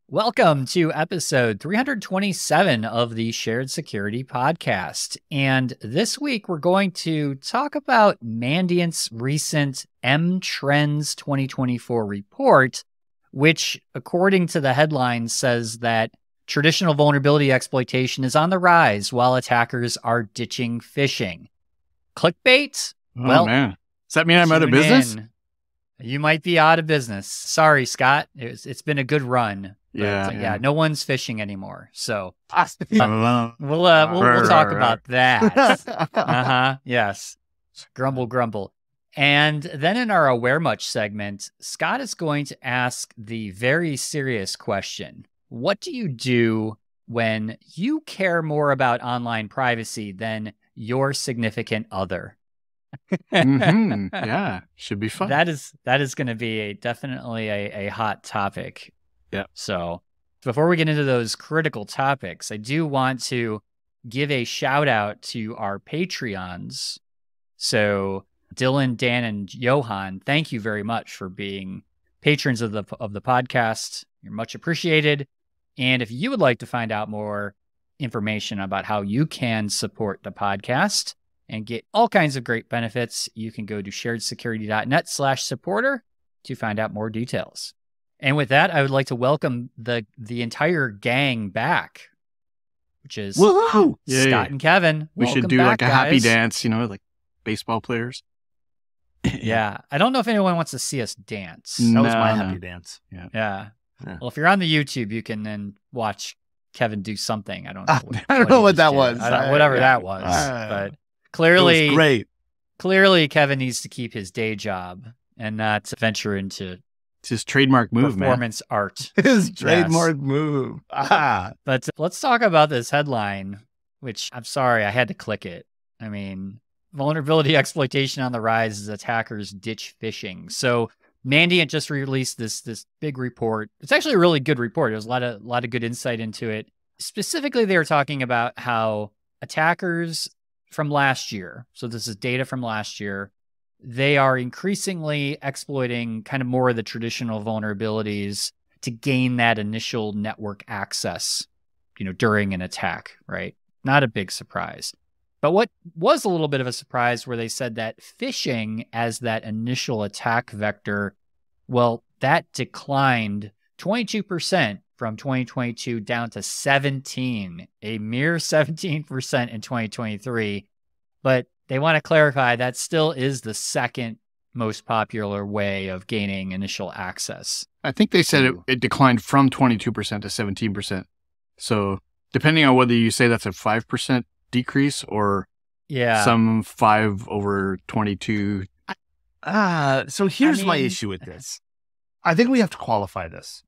Welcome to episode 327 of the Shared Security Podcast. And this week, we're going to talk about Mandiant's recent M-Trends 2024 report, which, according to the headline, says that traditional vulnerability exploitation is on the rise while attackers are ditching phishing. Clickbait? Oh, man. Does that mean I'm out of business? You might be out of business. Sorry, Scott. It's been a good run. Yeah, no one's phishing anymore. So we'll talk about that. Yes. Grumble. And then in our Aware Much segment, Scott is going to ask the very serious question. What do you do when you care more about online privacy than your significant other? Yeah, should be fun. That is going to be definitely a hot topic. Yeah. So before we get into those critical topics, I do want to give a shout out to our Patreons. So Dylan, Dan, and Johan, thank you very much for being patrons of the podcast. You're much appreciated. And if you would like to find out more information about how you can support the podcast and get all kinds of great benefits, you can go to sharedsecurity.net/supporter to find out more details. And with that, I would like to welcome the entire gang back, which is Scott and Kevin. We should do like a happy dance, like baseball players. Yeah. I don't know if anyone wants to see us dance. That was my happy dance. Yeah. Well, if you're on the YouTube, you can then watch Kevin do something. I don't know. I don't know what that was. Whatever that was. But clearly, it was great. Clearly, Kevin needs to keep his day job and not venture into his trademark move, performance art. His trademark move. But let's talk about this headline, which I'm sorry, I had to click it. I mean, vulnerability exploitation on the rise as attackers ditch phishing. So Mandiant just released this big report. It's actually a really good report. There's a lot of good insight into it. Specifically, they were talking about how attackers from last year, so this is data from last year, they are increasingly exploiting kind of more of the traditional vulnerabilities to gain that initial network access, during an attack, right? Not a big surprise. But what was a little bit of a surprise where they said that phishing as that initial attack vector, well, that declined 22% from 2022 down to 17, a mere 17% in 2023. But they want to clarify that still is the second most popular way of gaining initial access. I think they said it declined from 22% to 17%. So depending on whether you say that's a 5% decrease or some 5 over 22. So here's my issue with this. I think we have to qualify this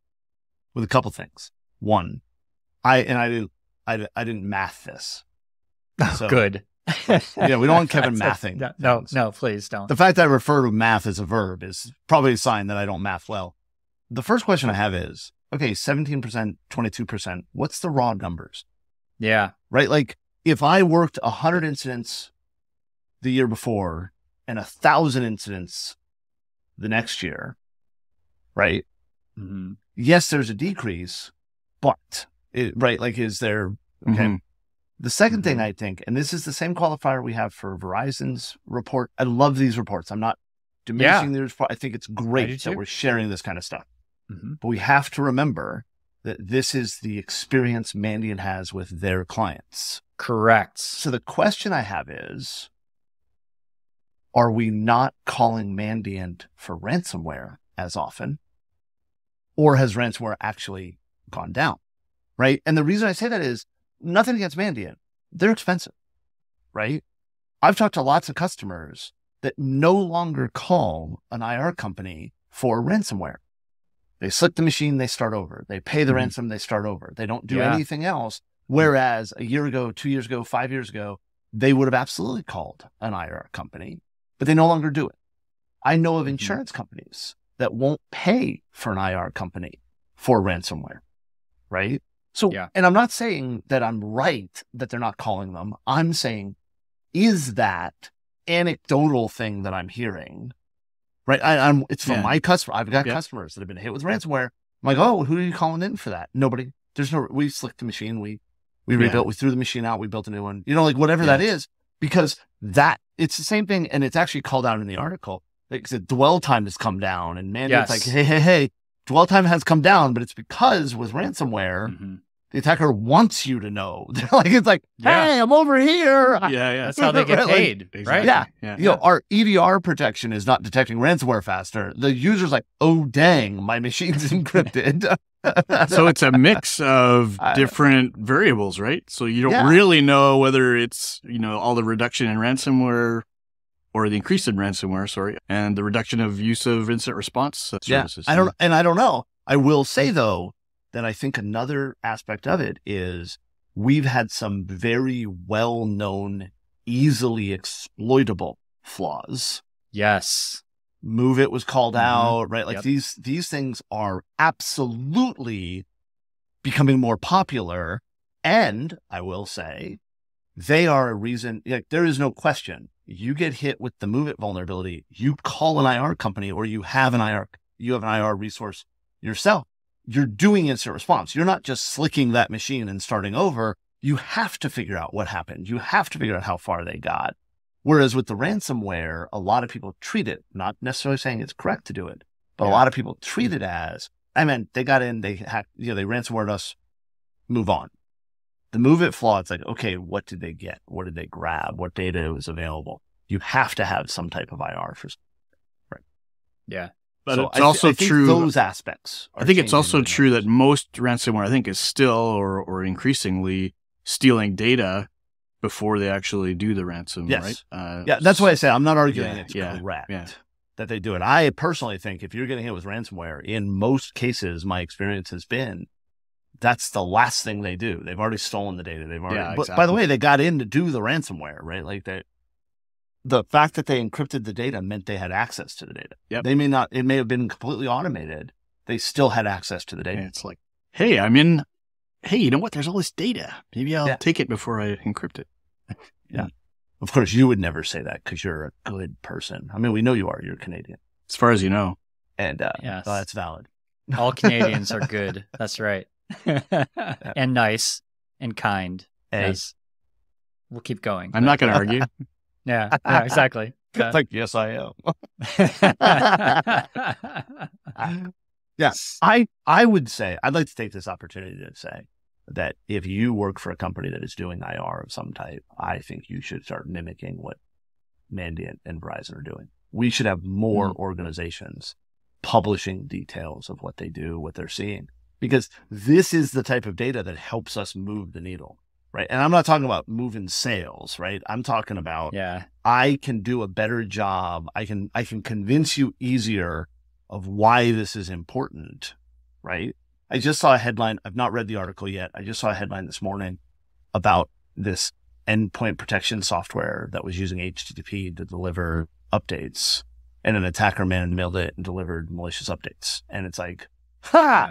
with a couple things. One, I didn't math this. So, good. We don't want Kevin mathing. No, please don't. The fact that I refer to math as a verb is probably a sign that I don't math well. The first question I have is, okay, 17%, 22%, what's the raw numbers? Yeah. Right? Like if I worked 100 incidents the year before and 1,000 incidents the next year, right? Mm-hmm. Yes, there's a decrease, but is there, okay. Mm-hmm. The second thing I think, and this is the same qualifier we have for Verizon's report. I love these reports. I'm not diminishing these reports. I think it's great that we're sharing this kind of stuff. Mm-hmm. But we have to remember that this is the experience Mandiant has with their clients. Correct. So the question I have is, are we not calling Mandiant for ransomware as often? Or has ransomware actually gone down? Right? And the reason I say that is, nothing against Mandiant. They're expensive, right? I've talked to lots of customers that no longer call an IR company for ransomware. They slick the machine, they start over. They pay the ransom, they start over. They don't do anything else. Whereas a year ago, 2 years ago, 5 years ago, they would have absolutely called an IR company, but they no longer do it. I know of insurance companies that won't pay for an IR company for ransomware, right? So, and I'm not saying that I'm right that they're not calling them. I'm saying, is that anecdotal thing that I'm hearing, right? It's from my customer. I've got customers that have been hit with ransomware. I'm like, oh, who are you calling in for that? Nobody. We slicked the machine. We rebuilt, we threw the machine out. We built a new one, like whatever that is, because it's the same thing. And it's actually called out in the article. Like the dwell time has come down, and Mandiant's like, hey, dwell time has come down, but it's because with ransomware, the attacker wants you to know. It's like, hey, I'm over here. Yeah. That's how they get paid, right? Yeah. Our EDR protection is not detecting ransomware faster. The user's like, oh, dang, my machine's encrypted. So it's a mix of different variables, right? So you don't really know whether it's, all the reduction in ransomware or the increase in ransomware, and the reduction of use of incident response services. I don't know. I will say, though, that I think another aspect of it is we've had some very well-known, easily exploitable flaws. Yes. MoveIt was called out, right? Like these things are absolutely becoming more popular. And I will say they are a reason, there is no question. You get hit with the MoveIt vulnerability, you call an IR company, or you have an IR resource yourself. You're doing incident response. You're not just slicking that machine and starting over. You have to figure out what happened. You have to figure out how far they got. Whereas with the ransomware, a lot of people treat it, not necessarily saying it's correct to do it, but a lot of people treat it as, they got in, they hacked, they ransomwared us, move on. The MoveIt flaw, it's like, okay, what did they get? What did they grab? What data was available? You have to have some type of IR for, right? Yeah. But so it's also true. Those aspects. I think it's also true that most ransomware, I think, is still or increasingly stealing data before they actually do the ransom. Yes. Right? That's why I say I'm not arguing it's correct that they do it. I personally think if you're getting hit with ransomware, in most cases, my experience has been that's the last thing they do. They've already stolen the data. But by the way, they got in to do the ransomware, right? Like the fact that they encrypted the data meant they had access to the data. Yep. It may have been completely automated. They still had access to the data. And it's like, hey, you know what? There's all this data. Maybe I'll take it before I encrypt it. Yeah. Of course, you would never say that because you're a good person. We know you are. You're Canadian. As far as you know. And that's valid. All Canadians are good. That's right. And nice and kind. Yes. We'll keep going. I'm not going to argue. Yeah, exactly. It's like, yes, I am. Yes. I would say, I'd like to take this opportunity to say that if you work for a company that is doing IR of some type, I think you should start mimicking what Mandiant and Verizon are doing. We should have more organizations publishing details of what they do, what they're seeing, because this is the type of data that helps us move the needle. Right. And I'm not talking about moving sales, right? I'm talking about, I can do a better job. I can convince you easier of why this is important. Right. I just saw a headline. I've not read the article yet. I just saw a headline this morning about this endpoint protection software that was using HTTP to deliver updates, and an attacker man-mailed it and delivered malicious updates. And it's like,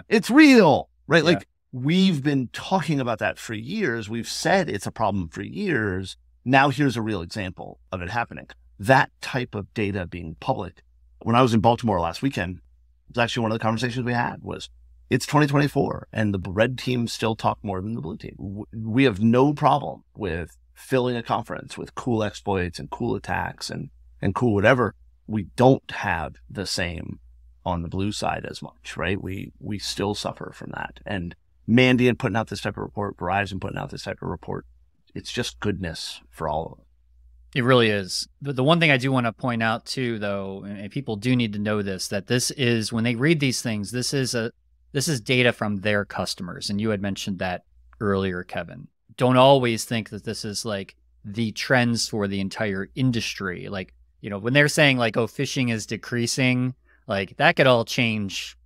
it's real, right? Yeah. Like, we've been talking about that for years. We've said it's a problem for years. Now here's a real example of it happening. That type of data being public. When I was in Baltimore last weekend, it was actually one of the conversations we had was, it's 2024 and the red team still talk more than the blue team. We have no problem with filling a conference with cool exploits and cool attacks and cool whatever. We don't have the same on the blue side as much, right? We still suffer from that. And Mandiant putting out this type of report, Verizon putting out this type of report, it's just goodness for all of them. It really is. But the one thing I do want to point out too, though, and people do need to know this, that this is, when they read these things, this is data from their customers. And you had mentioned that earlier, Kevin. Don't always think that this is like the trends for the entire industry. Like, when they're saying like, oh, phishing is decreasing, like that could all change,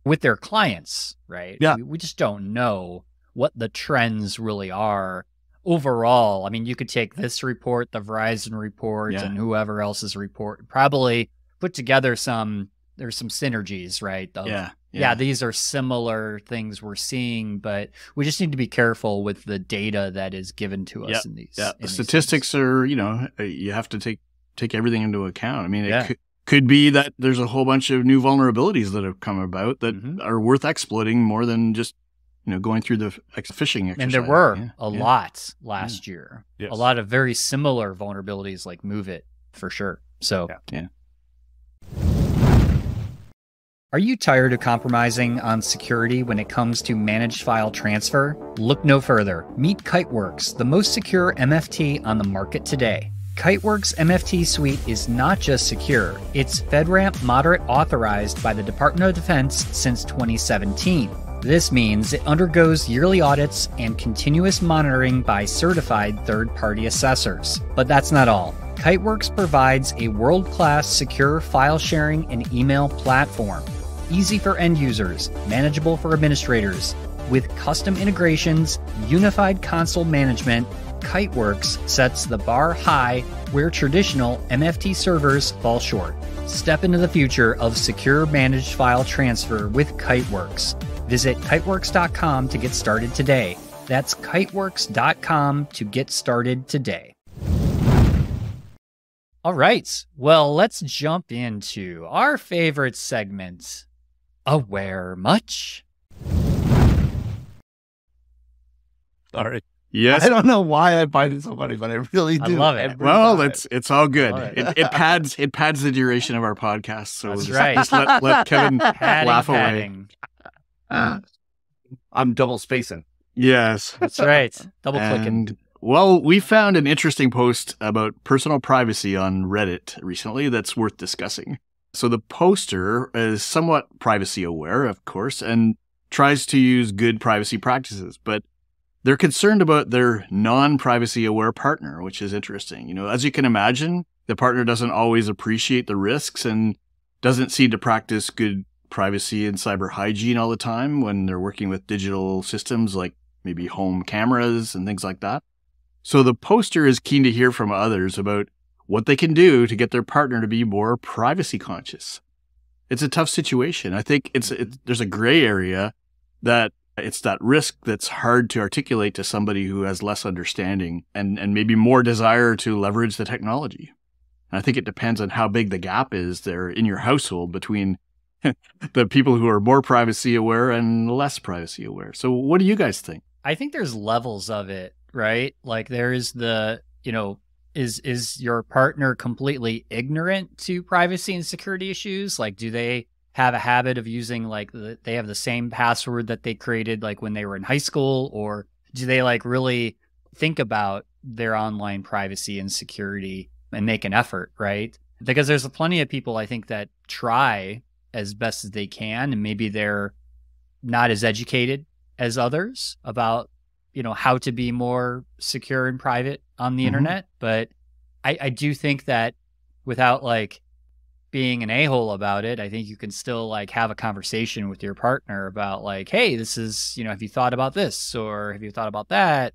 with their clients, right? Yeah. We just don't know what the trends really are overall. You could take this report, the Verizon report, and whoever else's report, probably put together there's some synergies, right? These are similar things we're seeing, but we just need to be careful with the data that is given to us in these. Yeah, the statistics are, you have to take everything into account. could be that there's a whole bunch of new vulnerabilities that have come about that are worth exploiting more than just, going through the phishing exercise. And there were a lot last year. Yes. A lot of very similar vulnerabilities like Move It, for sure. So, yeah. Are you tired of compromising on security when it comes to managed file transfer? Look no further. Meet Kiteworks, the most secure MFT on the market today. Kiteworks MFT Suite is not just secure, it's FedRAMP Moderate authorized by the Department of Defense since 2017. This means it undergoes yearly audits and continuous monitoring by certified third-party assessors. But that's not all. Kiteworks provides a world-class secure file sharing and email platform. Easy for end users, manageable for administrators. With custom integrations, unified console management, Kiteworks sets the bar high where traditional MFT servers fall short. Step into the future of secure managed file transfer with Kiteworks. Visit kiteworks.com to get started today. That's kiteworks.com to get started today. All right, well, let's jump into our favorite segment, Aware Much? Sorry. Yes. I don't know why I find it so funny, but I really do. I love it. Well, it's all good. It pads the duration of our podcast. So that's just let Kevin laugh away. I'm double spacing. Yes. That's right. Double clicking. Well, we found an interesting post about personal privacy on Reddit recently that's worth discussing. So the poster is somewhat privacy aware, of course, and tries to use good privacy practices, but they're concerned about their non-privacy aware partner, which is interesting. As you can imagine, the partner doesn't always appreciate the risks and doesn't seem to practice good privacy and cyber hygiene all the time when they're working with digital systems like maybe home cameras and things like that. So the poster is keen to hear from others about what they can do to get their partner to be more privacy conscious. It's a tough situation. I think there's a gray area that it's that risk that's hard to articulate to somebody who has less understanding and maybe more desire to leverage the technology. And I think it depends on how big the gap is there in your household between the people who are more privacy aware and less privacy aware. So what do you guys think? I think there's levels of it, right? Like there is the, is your partner completely ignorant to privacy and security issues? Like, do they have a habit of using they have the same password that they created like when they were in high school, or do they really think about their online privacy and security and make an effort, right? Because there's plenty of people I think that try as best as they can, and maybe they're not as educated as others about how to be more secure and private on the internet. But I do think that without being an a-hole about it, I think you can still have a conversation with your partner about hey, this is, have you thought about this or have you thought about that?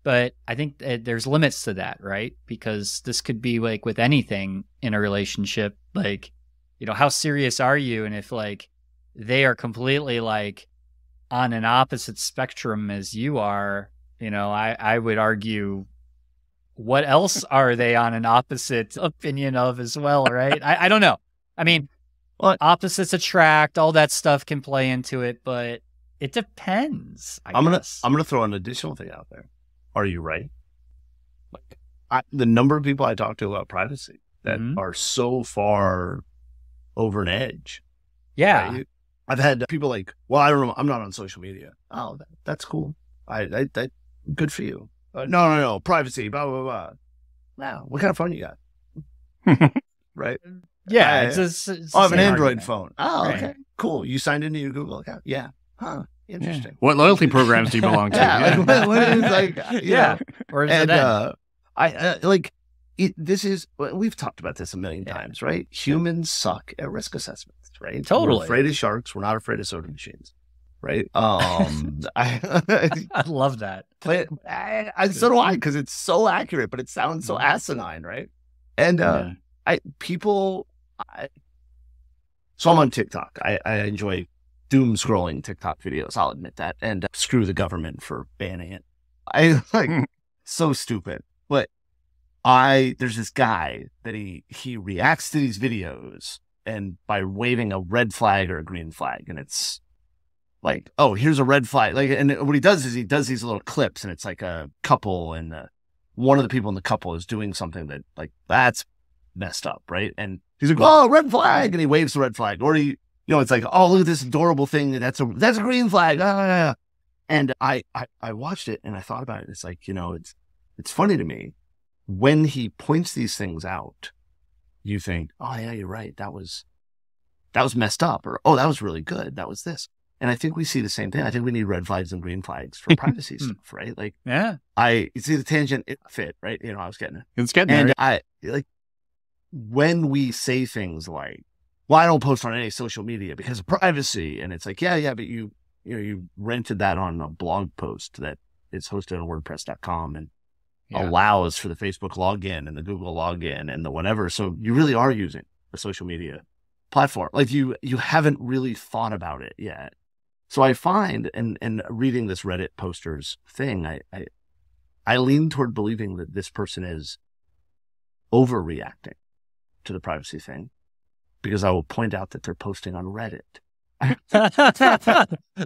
But I think that there's limits to that, right? Because this could be with anything in a relationship, how serious are you? And if they are completely on an opposite spectrum as you are, I would argue, what else are they on an opposite opinion of as well, right? I don't know. I mean, opposites attract, all that stuff can play into it, but it depends. I'm gonna throw an additional thing out there. Are you right? The number of people I talk to about privacy that are so far over an edge. Yeah. Right? I've had people well, I don't know. I'm not on social media. Oh, that's cool. That good for you. No. Privacy, blah, blah, blah. Wow. What kind of phone you got? Right? Yeah. I have an Android phone. Oh, right. Okay. Cool. You signed into your Google account? Yeah. Huh. Interesting. Yeah. What loyalty programs do you belong to? Yeah. Or is it then? This is, we've talked about this a million times, right? Humans suck at risk assessments, right? Totally. We're afraid of sharks. We're not afraid of soda machines, right? I love that. So do I, because it's so accurate, but it sounds so asinine, right? And so I'm on TikTok. I enjoy doom scrolling TikTok videos. I'll admit that. And screw the government for banning it. So stupid. But there's this guy that he reacts to these videos and by waving a red flag or a green flag, and it's like, oh, here's a red flag. Like, and what he does is he does these little clips, and it's like a couple, and one of the people in the couple is doing something that, like, that's messed up, right? And he's like, oh, red flag, and he waves the red flag, or he, it's like, oh, look at this adorable thing, that's a green flag. Ah. And I watched it and I thought about it. It's like, it's funny to me when he points these things out. You think, oh yeah, you're right. That was messed up, or oh, that was really good. That was this. And I think we see the same thing. I think we need red flags and green flags for privacy stuff, right? Like, yeah, you see the tangent, it fit, right? I was getting it. It's getting and there. I like when we say things like, well, I don't post on any social media because of privacy. And it's like, yeah, but you rented that on a blog post that is hosted on WordPress.com and allows for the Facebook login and the Google login and the whatever. So you really are using a social media platform. Like you haven't really thought about it yet. So I find, and reading this Reddit posters thing, I lean toward believing that this person is overreacting to the privacy thing, because I will point out that they're posting on Reddit.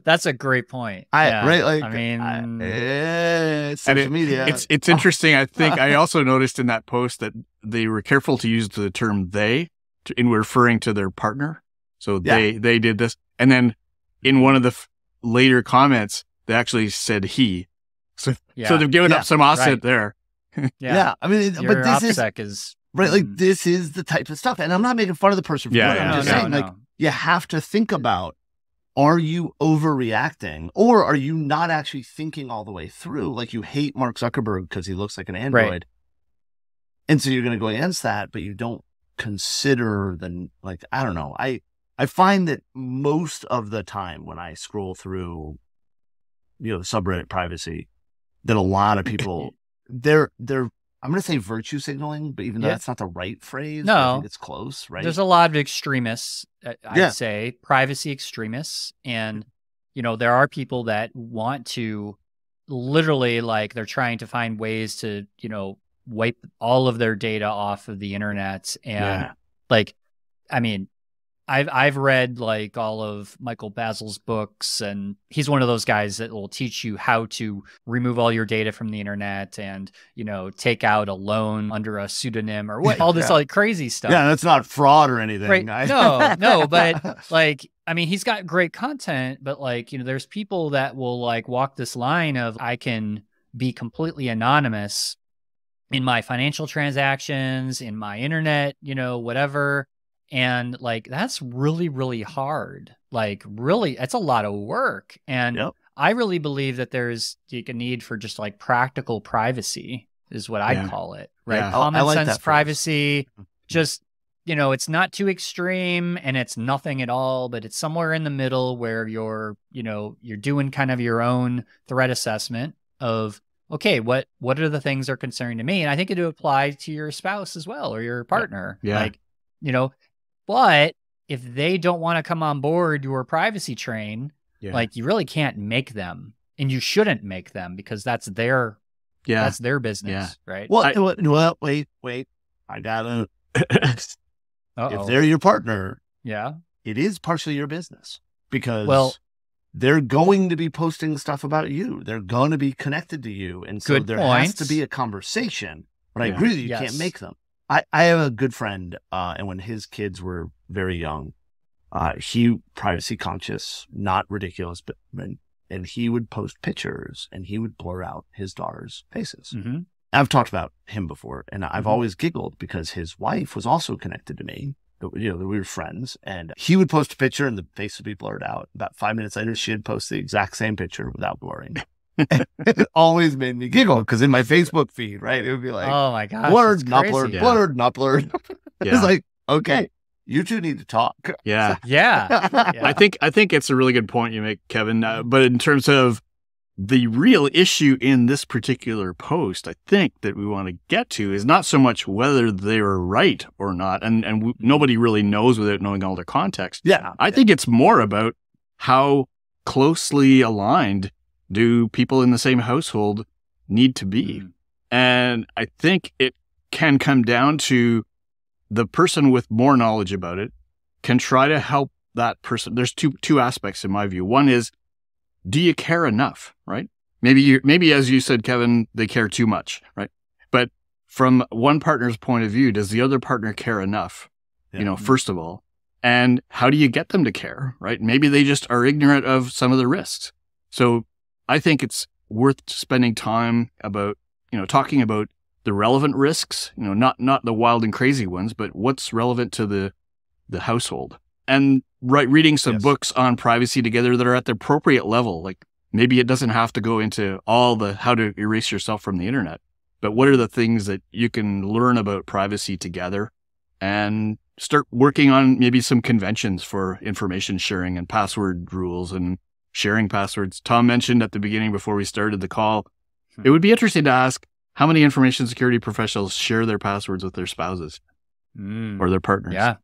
That's a great point. Right? Like, I mean, it's social media. It's interesting. I think I also noticed in that post that they were careful to use the term "they" in referring to their partner. So they did this, and then in one of the later comments, they actually said "he." So they've given up some asset there. I mean, your but this is right. Like, this is the type of stuff, and I'm not making fun of the person for doing it. I'm just saying, like, you have to think about, are you overreacting, or are you not actually thinking all the way through? Like, you hate Mark Zuckerberg because he looks like an android. Right. And so you're going to go against that, but you don't consider I don't know. I find that most of the time when I scroll through, subreddit privacy, that a lot of people, they're I'm going to say virtue signaling, but even though that's not the right phrase, I think it's close, right? There's a lot of extremists, I'd say, privacy extremists. And, there are people that want to literally, like, they're trying to find ways to, wipe all of their data off of the internet. And I mean, I've read like all of Michael Basil's books, and he's one of those guys that will teach you how to remove all your data from the internet and, take out a loan under a pseudonym or all this like crazy stuff. Yeah, that's not fraud or anything. Right. No, but like, I mean, he's got great content, but like, there's people that will like walk this line of, I can be completely anonymous in my financial transactions, in my internet, whatever. And like, that's really, really hard. Like, really, it's a lot of work. And I really believe that there's a need for just like practical privacy is what I'd call it, right? Yeah. Common sense privacy, just, it's not too extreme and it's nothing at all, but it's somewhere in the middle where you're doing kind of your own threat assessment of, okay, what are the things that are concerning to me? And I think it would apply to your spouse as well, or your partner. Yeah. Like, but if they don't want to come on board your privacy train, like, you really can't make them, and you shouldn't make them, because that's their business, right? Well, wait, I gotta. If they're your partner, it is partially your business, because they're going to be posting stuff about you. They're going to be connected to you, and so there has to be a conversation. But I agree that you can't make them. I have a good friend, and when his kids were very young, he privacy conscious, not ridiculous, but and he would post pictures and he would blur out his daughter's faces. Mm-hmm. I've talked about him before, and I've always giggled because his wife was also connected to me. We were friends, and he would post a picture and the face would be blurred out. About 5 minutes later, she'd post the exact same picture without blurring. It always made me giggle, because in my Facebook feed, right, it would be like, oh my gosh, blurred, not blurred, blurred, not blurred. It's like, okay, you two need to talk. Yeah. I think it's a really good point you make, Kevin. But in terms of the real issue in this particular post, I think that we want to get to is not so much whether they're right or not, and nobody really knows without knowing all their context. Yeah, I think it's more about how closely aligned do people in the same household need to be. And I think it can come down to the person with more knowledge about it can try to help that person. There's two aspects in my view. One is, do you care enough, right? Maybe as you said, Kevin, they care too much, right? But from one partner's point of view, does the other partner care enough? Yeah. First of all, and how do you get them to care, right? Maybe they just are ignorant of some of the risks. So I think it's worth spending time about, talking about the relevant risks, not the wild and crazy ones, but what's relevant to the household. And reading some books on privacy together that are at the appropriate level. Like maybe it doesn't have to go into all the how to erase yourself from the internet, but what are the things that you can learn about privacy together and start working on maybe some conventions for information sharing and password rules and sharing passwords. Tom mentioned at the beginning before we started the call, it would be interesting to ask how many information security professionals share their passwords with their spouses or their partners. Yeah.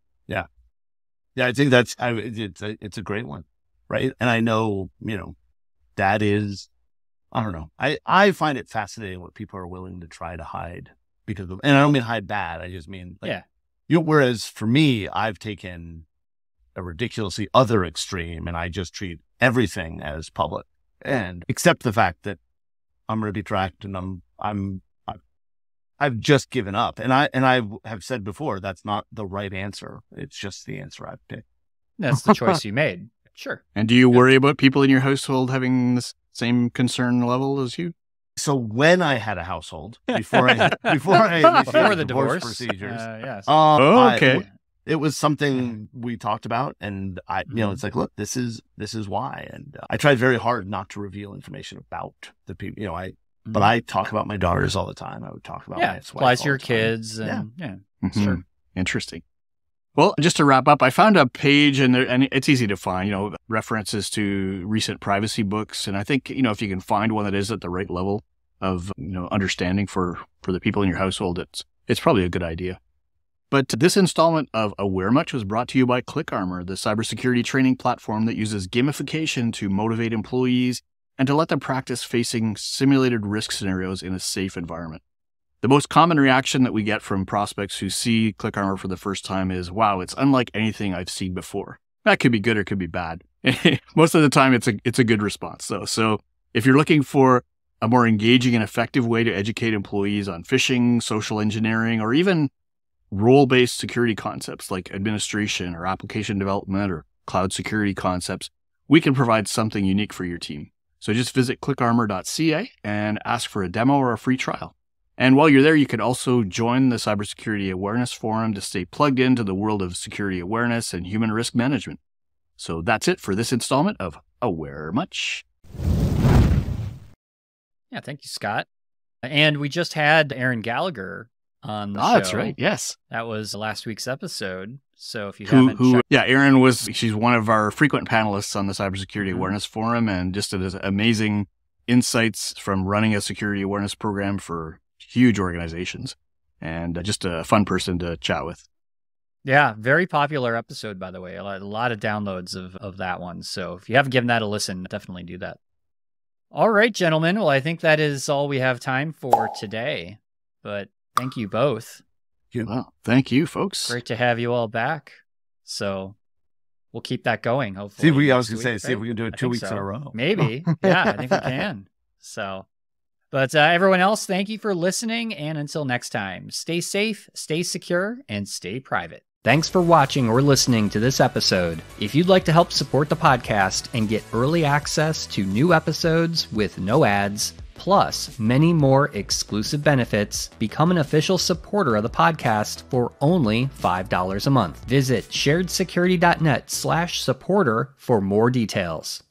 I think it's a great one, right? And I know, that is, I don't know. I find it fascinating what people are willing to try to hide and I don't mean hide bad. I just mean whereas for me, I've taken a ridiculously other extreme and I just treat everything as public and accept the fact that I'm going to be tracked and I've just given up. And I have said before, that's not the right answer. It's just the answer I've picked. That's the choice you made. Sure. And do you worry about people in your household having the same concern level as you? So when I had a household, before I initiated the divorce procedures, yes. Okay. It was something we talked about, and it's like, look, this is why. And I tried very hard not to reveal information about the people, but I talk about my daughters all the time. I would talk about my ex-wife. Applies to your kids. And, Sure. Interesting. Well, just to wrap up, I found a page and it's easy to find, references to recent privacy books. And I think, if you can find one that is at the right level of, understanding for the people in your household, it's probably a good idea. But this installment of Aware Much was brought to you by ClickArmor, the cybersecurity training platform that uses gamification to motivate employees and to let them practice facing simulated risk scenarios in a safe environment. The most common reaction that we get from prospects who see ClickArmor for the first time is, wow, it's unlike anything I've seen before. That could be good or could be bad. Most of the time, it's a good response, though. So if you're looking for a more engaging and effective way to educate employees on phishing, social engineering, or even role-based security concepts like administration or application development or cloud security concepts, we can provide something unique for your team. So just visit clickarmor.ca and ask for a demo or a free trial. And while you're there, you can also join the Cybersecurity Awareness Forum to stay plugged into the world of security awareness and human risk management. So that's it for this installment of Aware Much. Yeah, thank you, Scott. And we just had Aaron Gallagher on the show. That's right. Yes. That was last week's episode. So if you haven't checked... Yeah, Erin she's one of our frequent panelists on the Cybersecurity Awareness Forum and just has amazing insights from running a security awareness program for huge organizations and just a fun person to chat with. Yeah, very popular episode, by the way. A lot of downloads of that one. So if you haven't given that a listen, definitely do that. All right, gentlemen. Well, I think that is all we have time for today. But thank you both. Well, thank you, folks. Great to have you all back. So we'll keep that going, hopefully. I was going to say, see if we can do it 2 weeks in a row. Maybe. Yeah, I think we can. So, but everyone else, thank you for listening. And until next time, stay safe, stay secure, and stay private. Thanks for watching or listening to this episode. If you'd like to help support the podcast and get early access to new episodes with no ads, plus many more exclusive benefits, become an official supporter of the podcast for only $5 a month. Visit sharedsecurity.net/supporter for more details.